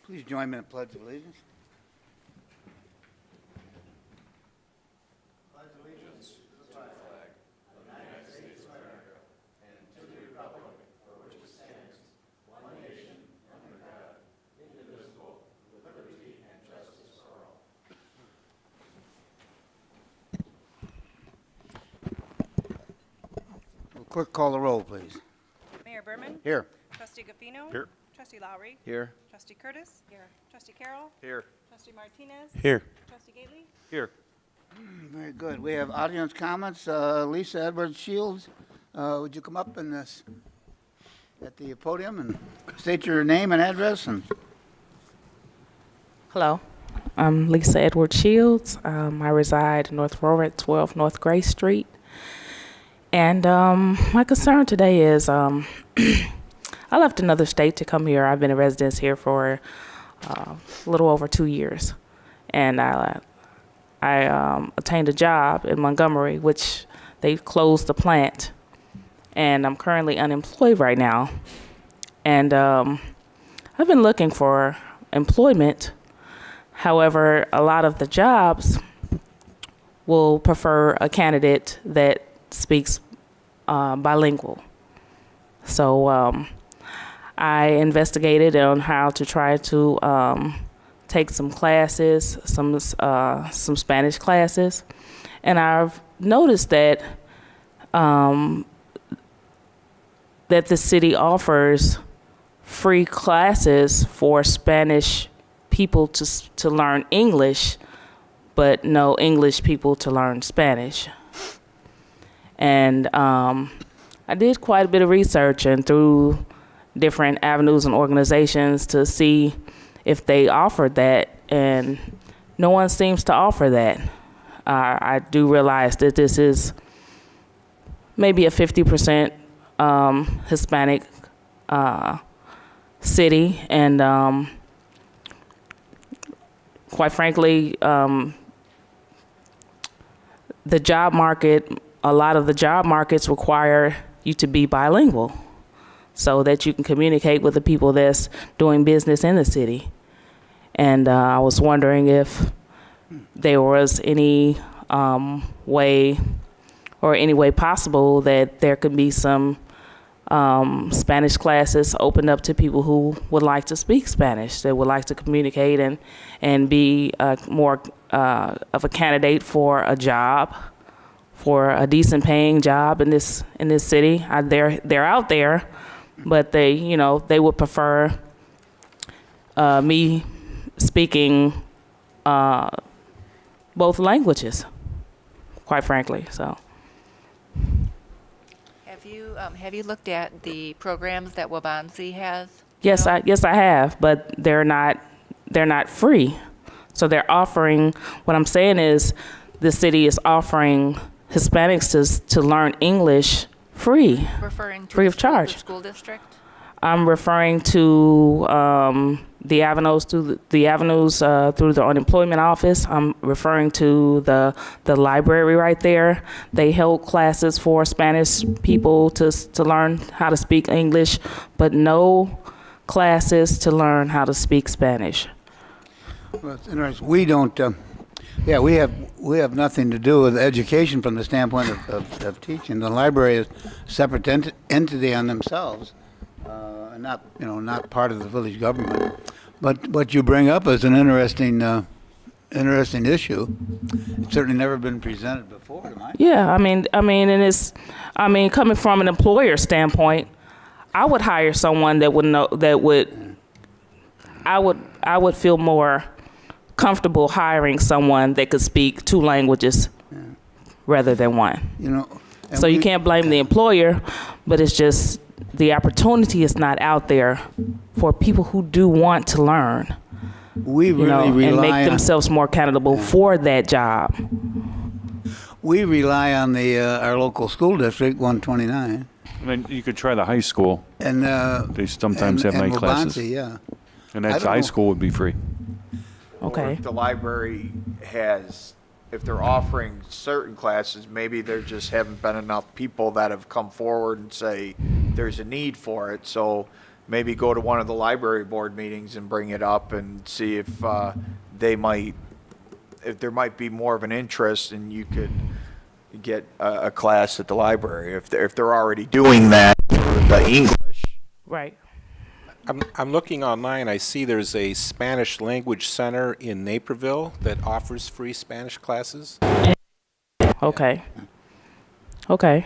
Please join me in the Pledge of Allegiance. Will clerk call the roll, please? Mayor Berman? Here. Trustee Gaffino? Here. Trustee Lowry? Here. Trustee Curtis? Here. Trustee Carroll? Here. Trustee Martinez? Here. Trustee Gately? Here. Very good. We have audience comments. Lisa Edwards Shields, would you come up and at the podium and state your name and address? And Hello, I'm Lisa Edward Shields. I reside in North Aurora at 12 North Gray Street. And my concern today is I left another state to come here. I've been a resident here for a little over 2 years. And I attained a job in Montgomery, which they closed the plant. And I'm currently unemployed right now. And I've been looking for employment. However, a lot of the jobs will prefer a candidate that speaks bilingual. So I investigated on how to try to take some classes, some Spanish classes, and I've noticed that that the city offers free classes for Spanish people to learn English, but no English people to learn Spanish. And I did quite a bit of research and through different avenues and organizations to see if they offered that, and no one seems to offer that. I do realize that this is maybe a 50% Hispanic city, and quite frankly, the job market, a lot of the job markets require you to be bilingual so that you can communicate with the people that's doing business in the city. And I was wondering if there was any way or any way possible that there could be some Spanish classes opened up to people who would like to speak Spanish, that would like to communicate and be more of a candidate for a job, for a decent paying job in this city. They're out there, but they would prefer me speaking both languages, quite frankly. So. Have you looked at the programs that Wabansi has? Yes, I have, but they're not free. So they're offering. What I'm saying is, the city is offering Hispanics to learn English free, Referring to free of charge. The school district? I'm referring to the avenues through the unemployment office. I'm referring to the library right there. They held classes for Spanish people to learn how to speak English, but no classes to learn how to speak Spanish. well, it's interesting. We don't. We have nothing to do with education from the standpoint of teaching. The library is a separate entity on themselves. And not part of the village government. But what you bring up is an interesting issue. It's certainly never been presented before, to my. Yeah, coming from an employer standpoint, I would hire someone that would know I would feel more comfortable hiring someone that could speak two languages rather than one. So you can't blame the employer, but it's just the opportunity is not out there for people who do want to learn. We really rely and make on, themselves more accountable for that job. We rely on our local school district, 129, I mean, you could try the high school. and They sometimes have night classes. Wabansi, yeah. And I that's don't high know. school would be free. Or Okay. if the library has, if they're offering certain classes, maybe there just haven't been enough people that have come forward and say there's a need for it. So maybe go to one of the library board meetings and bring it up and see if there might be more of an interest, and you could get a class at the library if they're already doing that for the English. Right. I'm looking online. I see there's a Spanish language center in Naperville that offers free Spanish classes. Okay. Okay.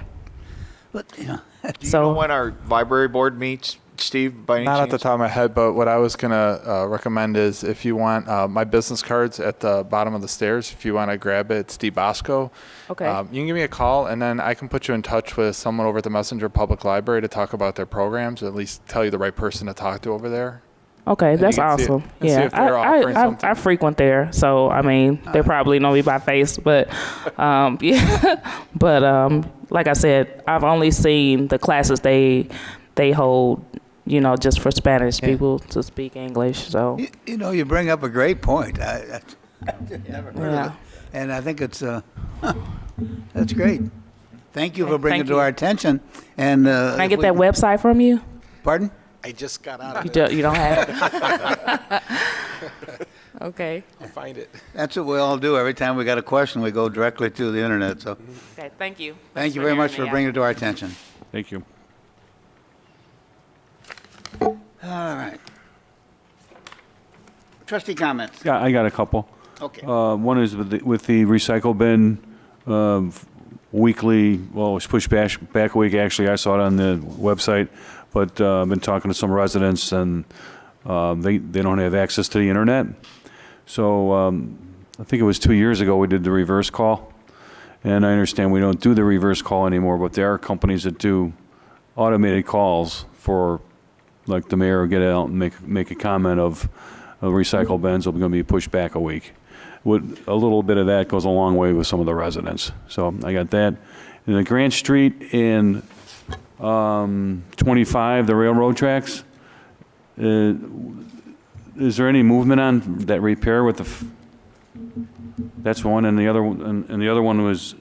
But, you know, Do you know when our library board meets, Steve, by any Not chance? at the top of my head, but what I was going to recommend is if you want my business cards at the bottom of the stairs, if you want to grab it, it's Steve Bosco. Okay. You can give me a call, and then I can put you in touch with someone over at the Messenger Public Library to talk about their programs, or at least tell you the right person to talk to over there. Okay, that's you can see it- awesome. and see Yeah, if they're offering something. I frequent there, so I mean, they probably know me by face, but yeah. But like I said, I've only seen the classes they hold, you know, just for Spanish people to speak English. So you know, you bring up a great point. I never heard of yeah. it. And I think it's that's great. Thank you for bringing it Thank to you. our attention. And Can I get that website from you? Pardon? I just got out of it. You don't have it. Okay. I'll find it. That's what we all do. Every time we got a question, we go directly to the internet. So Okay. Thank you. thank you very much for bringing it to our attention. Thank you. All right. Trustee comments. Yeah, I got a couple. Okay. One is with the recycle bin weekly, well, it was pushed back a week, actually. I saw it on the website, but I've been talking to some residents, and they don't have access to the internet. So I think it was 2 years ago we did the reverse call, and I understand we don't do the reverse call anymore, but there are companies that do automated calls for, like the mayor will get out and make a comment of recycle bins are going to be pushed back a week. With a little bit of that goes a long way with some of the residents. So I got that. And the Grant Street in 25, the railroad tracks, is there any movement on that repair with the? That's one, and the other one was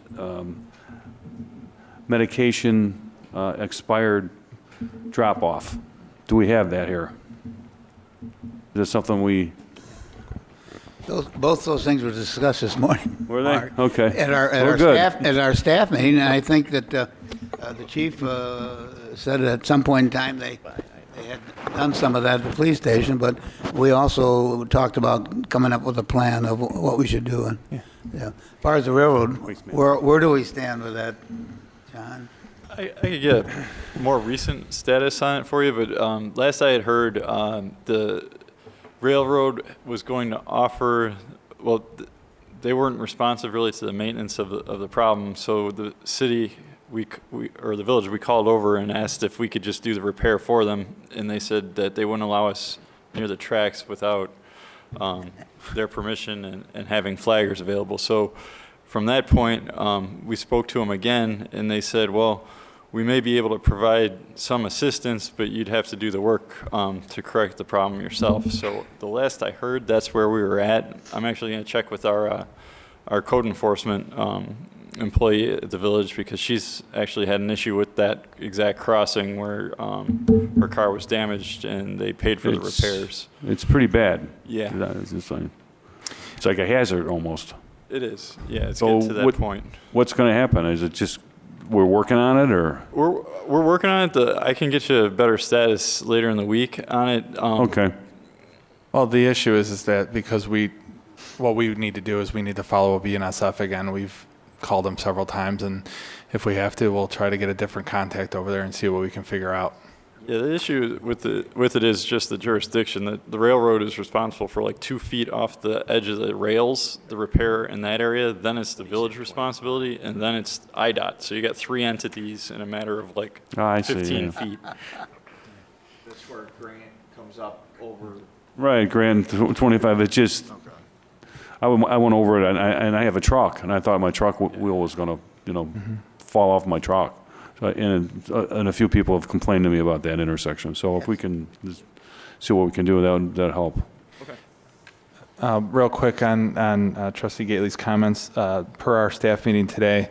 medication expired drop off. Do we have that here? Is that something we? Both those things were discussed this morning. Were they? Mark, Okay. At Well, good. our staff meeting, and I think that the chief said at some point in time they had done some of that at the police station, but we also talked about coming up with a plan of what we should do. And yeah. As far as the railroad, where do we stand with that, John? I could get a more recent status on it for you, but last I had heard, the railroad was going to offer, well, they weren't responsive really to the maintenance of the problem, so the city, or the village, we called over and asked if we could just do the repair for them, and they said that they wouldn't allow us near the tracks without their permission and having flaggers available. So from that point, we spoke to them again, and they said, well, we may be able to provide some assistance, but you'd have to do the work to correct the problem yourself. So the last I heard, that's where we were at. I'm actually going to check with our code enforcement employee at the village, because she's actually had an issue with that exact crossing where her car was damaged and they paid for the repairs. It's pretty bad. Yeah. It's like a hazard almost. It is. Yeah, it's So getting to that point. What's going to happen? Is it just we're working on it, or? We're working on it. I can get you a better status later in the week on it. Okay. Well, the issue is that because what we need to do is we need to follow up BNSF again. We've called them several times, and if we have to, we'll try to get a different contact over there and see what we can figure out. Yeah, the issue with it is just the jurisdiction. The railroad is responsible for like 2 feet off the edge of the rails, the repair in that area. Then it's the village responsibility, and then it's IDOT. So you got 3 entities in a matter of like I see, 15 yeah. feet. That's where Grant comes up over. Right, Grand 25. It's just, I went over it, and I have a truck, and I thought my truck wheel was going to, fall off my truck. So, and a few people have complained to me about that intersection. So if we can just see what we can do, that'd help. Real quick on Trustee Gately's comments, per our staff meeting today,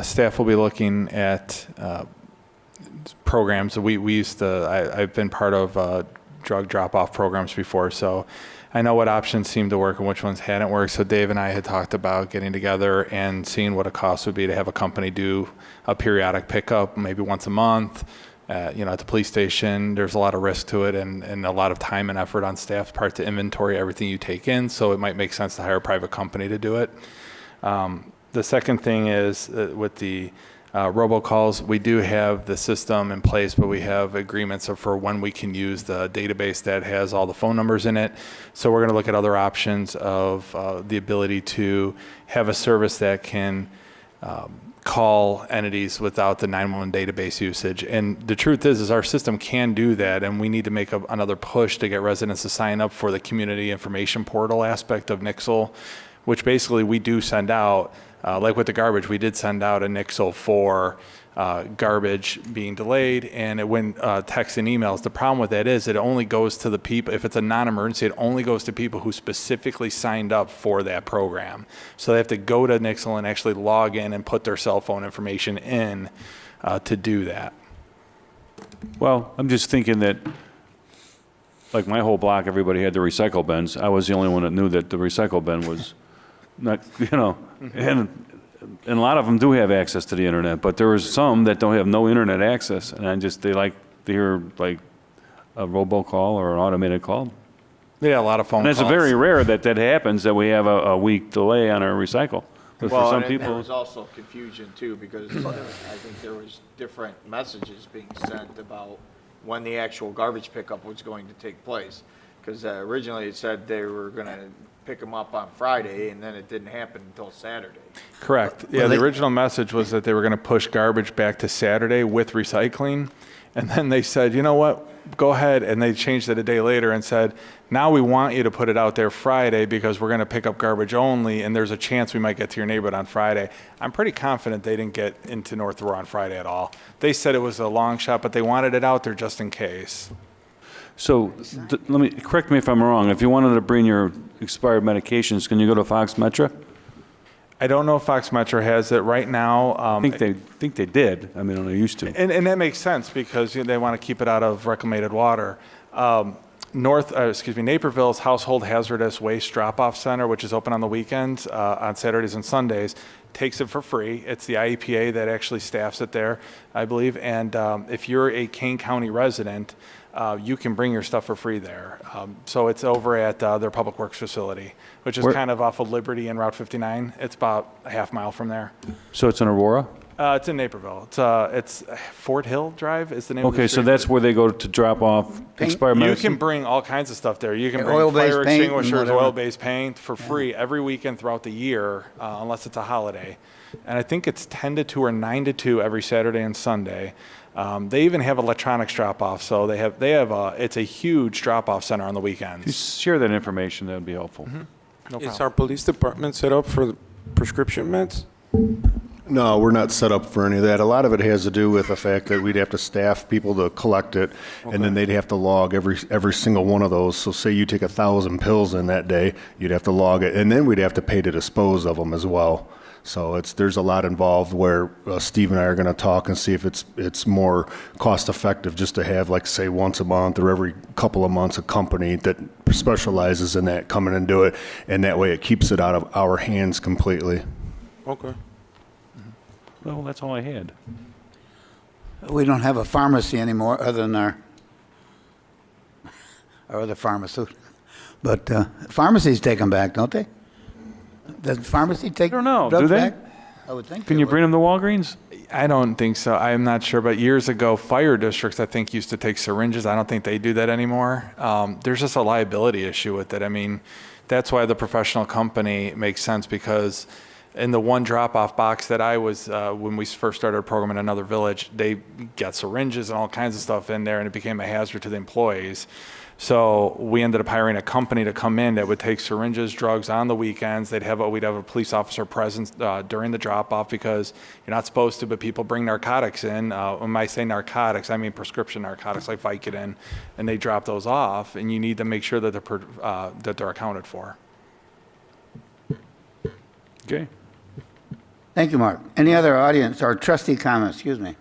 staff will be looking at programs. We used to, I've been part of drug drop-off programs before, so I know what options seem to work and which ones hadn't worked. So Dave and I had talked about getting together and seeing what a cost would be to have a company do a periodic pickup, maybe once a month, at the police station. There's a lot of risk to it and a lot of time and effort on staff's part to inventory everything you take in, so it might make sense to hire a private company to do it. The second thing is with the robocalls, we do have the system in place, but we have agreements for when we can use the database that has all the phone numbers in it. So we're going to look at other options of the ability to have a service that can call entities without the 911 database usage. And the truth is our system can do that, and we need to make another push to get residents to sign up for the community information portal aspect of Nixle, which basically we do send out. Like with the garbage, we did send out a Nixle for garbage being delayed, and it went text and emails. The problem with that is it only goes to the people, if it's a non-emergency, it only goes to people who specifically signed up for that program. So they have to go to Nixle and actually log in and put their cell phone information in to do that. Well, I'm just thinking that, like my whole block, everybody had the recycle bins. I was the only one that knew that the recycle bin was not, and a lot of them do have access to the internet, but there was some that don't have no internet access, and they like to hear like a robocall or an automated call. Yeah, a lot of phone And calls. it's very rare that happens, that we have a week delay on our recycle. But for some and people, there was also confusion too, because I think there was different messages being sent about when the actual garbage pickup was going to take place. Because originally it said they were going to pick them up on Friday, and then it didn't happen until Saturday. Correct. Yeah, the original message was that they were going to push garbage back to Saturday with recycling. And then they said, you know what, go ahead. And they changed it a day later and said, now we want you to put it out there Friday because we're going to pick up garbage only, and there's a chance we might get to your neighborhood on Friday. I'm pretty confident they didn't get into North Aurora on Friday at all. They said it was a long shot, but they wanted it out there just in case. so correct me if I'm wrong. If you wanted to bring your expired medications, can you go to Fox Metro? I don't know if Fox Metro has it right now. I think they did. I mean, they used to. And that makes sense because they want to keep it out of reclamated water. Naperville's Household Hazardous Waste Drop-Off Center, which is open on the weekends, on Saturdays and Sundays, takes it for free. It's the IEPA that actually staffs it there, I believe. And if you're a Kane County resident, you can bring your stuff for free there. So it's over at their Public Works facility, which is kind of off of Liberty and Route 59. It's about a half mile from there. So it's in Aurora? It's in Naperville. It's Fort Hill Drive is the name of the Okay, street. so that's where they go to drop off expired You medicine? can bring all kinds of stuff there. You can bring Oil-based fire paint and extinguishers, whatever. oil-based paint for free every weekend throughout the year, unless it's a holiday. And I think it's 10 to 2 or 9 to 2 every Saturday and Sunday. They even have electronics drop-off, so it's a huge drop-off center on the If you weekends. share that information, that would be helpful. No Is problem. our police department set up for prescription meds? No, we're not set up for any of that. A lot of it has to do with the fact that we'd have to staff people to collect it, and then they'd have to log every single one of those. So say you take 1,000 pills in that day, you'd have to log it, and then we'd have to pay to dispose of them as well. So there's a lot involved where Steve and I are going to talk and see if it's more cost effective just to have, like, say, once a month or every couple of months a company that specializes in that come in and do it, and that way it keeps it out of our hands completely. Okay. Well, that's all I had. We don't have a pharmacy anymore other than our other pharmaceutical. But pharmacies take them back, don't they? Does pharmacy take I don't know. drugs Do they? back? I would think Can they you would. bring them to Walgreens? I don't think so. I'm not sure, but years ago, fire districts, I think, used to take syringes. I don't think they do that anymore. There's just a liability issue with it. I mean, that's why the professional company makes sense, because in the one drop-off box that I was, when we first started a program in another village, they got syringes and all kinds of stuff in there, and it became a hazard to the employees. So we ended up hiring a company to come in that would take syringes, drugs on the weekends. We'd have a police officer present during the drop-off, because you're not supposed to, but people bring narcotics in. When I say narcotics, I mean prescription narcotics like Vicodin, and they drop those off, and you need to make sure that they're accounted for. Okay. Thank you, Mark. Any other audience or trustee comments? Excuse me.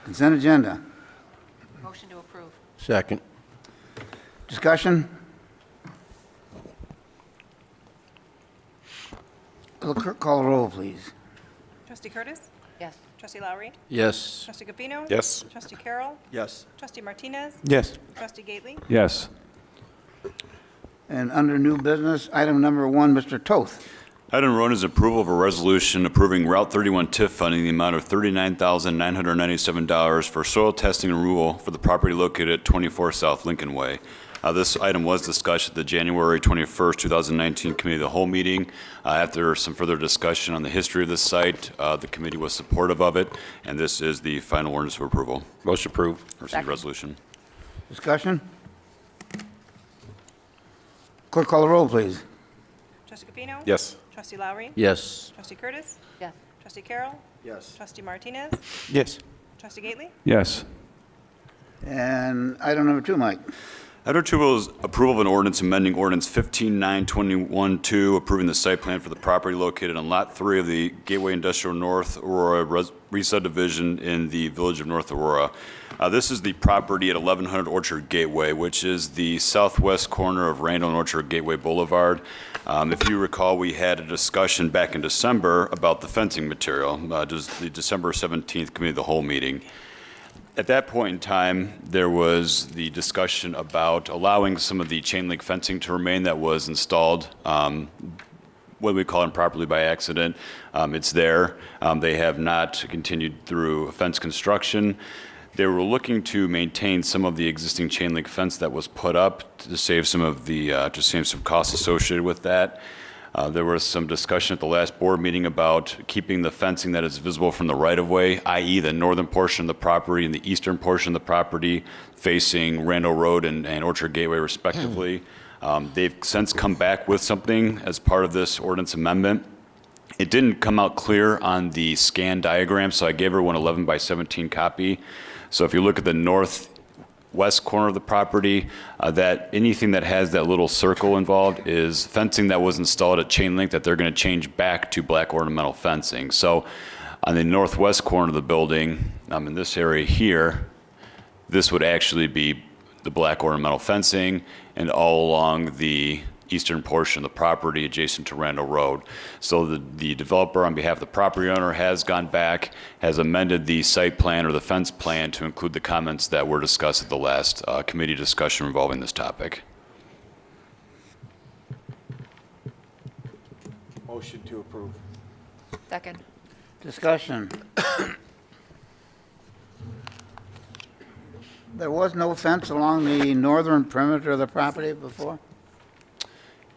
Consent agenda. Motion to approve. Second. Discussion? Will the clerk call the roll, please? Trustee Curtis? Yes. Trustee Lowry? Yes. Trustee Gabino? Yes. Trustee Carroll? Yes. Trustee Martinez? Yes. Trustee Gately? Yes. And under new business, item number 1, Mr. Toth. Item 1 is approval of a resolution approving Route 31 TIF funding in the amount of $39,997 for soil testing and removal for the property located at 24 South Lincoln Way. This item was discussed at the January 21st, 2019 Committee of the Whole meeting. After some further discussion on the history of this site, the committee was supportive of it, and this is the final ordinance of approval. Motion approved. Or the Second. resolution. Discussion? Clerk call the roll, please. Trustee Gabino? Yes. Trustee Lowry? Yes. Trustee Curtis? Yes. Trustee Carroll? Yes. Trustee Martinez? Yes. Trustee Gately? Yes. And item number 2, Mike. Item 2 is approval of an ordinance amending ordinance 15-921-2, approving the site plan for the property located on Lot 3 of the Gateway Industrial North Aurora re-subdivision in the Village of North Aurora. This is the property at 1100 Orchard Gateway, which is the southwest corner of Randall and Orchard Gateway Boulevard. If you recall, we had a discussion back in December about the fencing material, just the December 17th Committee of the Whole meeting. At that point in time, there was the discussion about allowing some of the chain link fencing to remain that was installed, what we call improperly by accident. It's there. They have not continued through fence construction. They were looking to maintain some of the existing chain link fence that was put up to save some of the, to save some costs associated with that. There was some discussion at the last board meeting about keeping the fencing that is visible from the right-of-way, i.e. the northern portion of the property and the eastern portion of the property facing Randall Road and Orchard Gateway respectively. They've since come back with something as part of this ordinance amendment. It didn't come out clear on the scan diagram, so I gave her one 11 by 17 copy. So if you look at the northwest corner of the property, that anything that has that little circle involved is fencing that was installed at chain link that they're going to change back to black ornamental fencing. So on the northwest corner of the building, in this area here, this would actually be the black ornamental fencing, and all along the eastern portion of the property adjacent to Randall Road. So the developer, on behalf of the property owner, has gone back, has amended the site plan or the fence plan to include the comments that were discussed at the last committee discussion involving this topic. Motion to approve. Second. Discussion. There was no fence along the northern perimeter of the property before?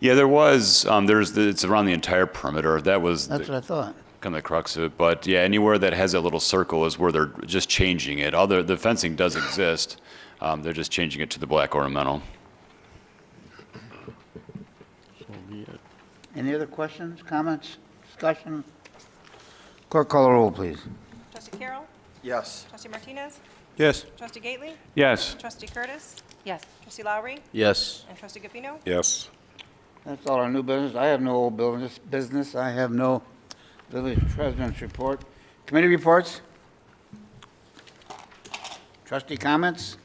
Yeah, there was. It's around the entire perimeter. That was That's what I thought. kind of the crux of it. But yeah, anywhere that has that little circle is where they're just changing it. The fencing does exist. They're just changing it to the black ornamental. Any other questions, comments, discussion? Clerk call the roll, please. Trustee Carroll? Yes. Trustee Martinez? Yes. Trustee Gately? Yes. Trustee Curtis? Yes. Trustee Lowry? Yes. And Trustee Gabino? Yes. That's all our new business. I have no old business. I have no village president's report. Committee reports? Trustee comments?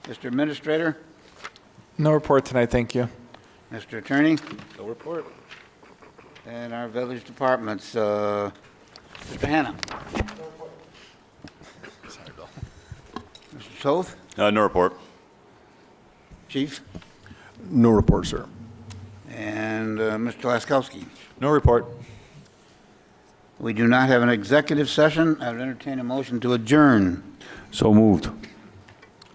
Mr. Administrator? No report tonight, thank you. Mr. Attorney? No report. And our village departments, Mr. Hannah? Mr. Toth? No report. Chief? No report, sir. And Mr. Laskowski? No report. We do not have an executive session. I would entertain a motion to adjourn. So moved.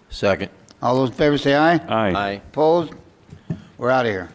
Second. All those in favor say aye. Aye. Opposed? We're out of here.